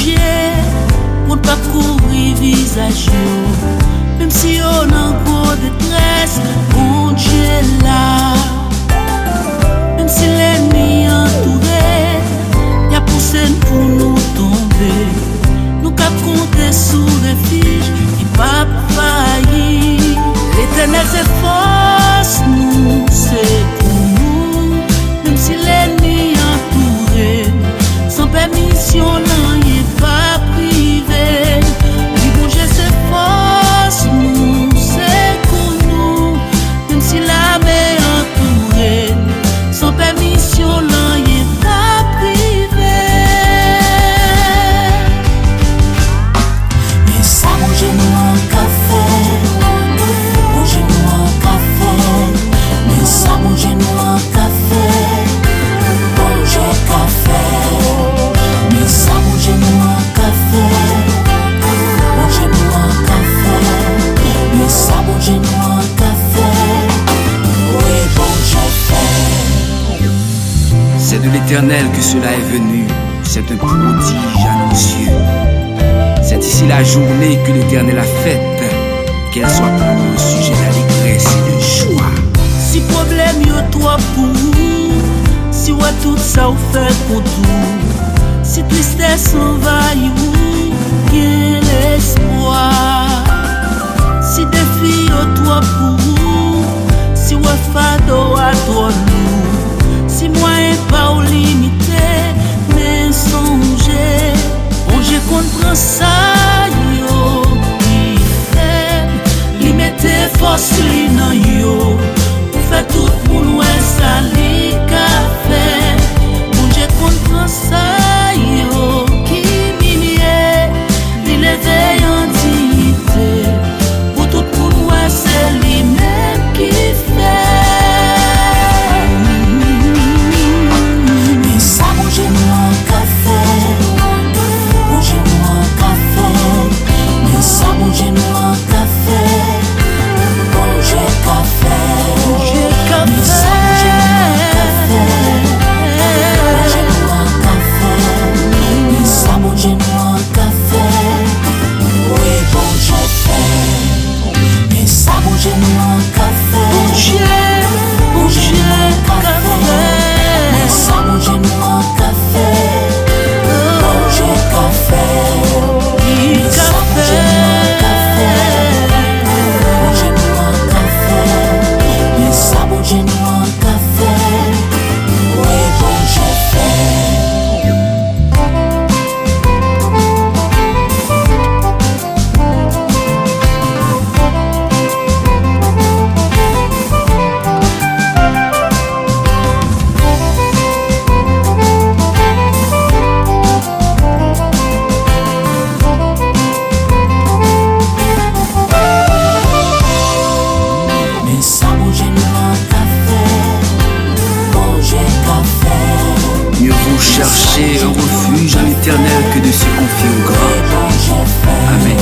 Dieu, on ne pas courir visage, même si on a encore détresse, mon Dieu là. Même si l'ennemi entouré, y a poussé pour nous tomber. Nous qu'à compter sous refuge, il pas failli. L'Éternel c'est force, nous c'est pour nous. Même si l'ennemi entouré, sans permission, non, il est pas privé. Lui bon Dieu c'est force, nous c'est pour nous. Même si la mer entourée, sans permission, non, il est pas privé. Mais ça, mangez-nous un café. Mangez-nous un café. Mais ça, mangez-nous un café. Mangez café. Mais ça, mangez-nous un café. Mangez-nous un café. Mais ça, mangez-nous un café. Oui, bon, j'ai fait. C'est de l'Éternel que cela est venu, c'est un prodige à nos yeux. C'est ici la journée que l'Éternel a faite, qu'elle soit pour nous le sujet d'allégresse et de joie. Si problème yo toi pour vous, si ouais tout ça ou fait pour tout, si tristesse envahit vous, bien l'espoir. Si défi yo toi pour vous, si ouais fado à toi nous, si moyen pas ou limité, mais songez, bon Dieu comprend ça yo, qui fait, li mette force li nan yo. Fait tout pour nous ça li ka fait. Bon Dieu comprend ça yo qui milier, il éveille en dignité. Pour tout pour nous c'est lui même qui fait. Mais ça, mangez-nous un café. Mangez-nous un café. Mais ça, mangez-nous un café. Mangez café. Mais ça, mangez-nous un café. Mais ça, mangez-nous un café. Oui, bon, j'ai fait. Mais ça, mangez-nous un café. Bon Dieu, café. Mais ça, mangez-nous un café. Mangez café. Mais ça, mangez-nous un café. Mangez-nous un café. Mais ça, mangez-nous un café. Oui, bon, j'ai fait. Mais ça, mangez-nous un café. Mangez café. Mieux vaut chercher un refuge en l'Éternel que de se confier au grand. Amen.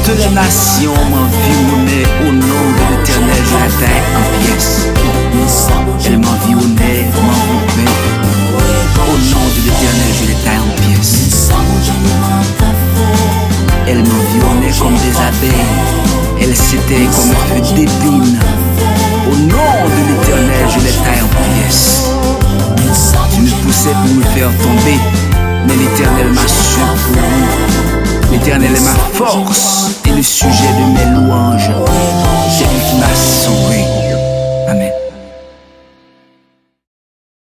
Toutes les nations m'environnent au nom de l'Éternel, je la taille en pièces. Elle m'environnait, m'enveloppait. Au nom de l'Éternel, je les taille en pièces. Elle m'environnait comme des abeilles. Elle s'était comme un feu d'épines. Au nom de l'Éternel, je les taille en pièces. Tu me poussais pour me faire tomber, mais l'Éternel m'a secouru. L'Éternel est ma force et le sujet de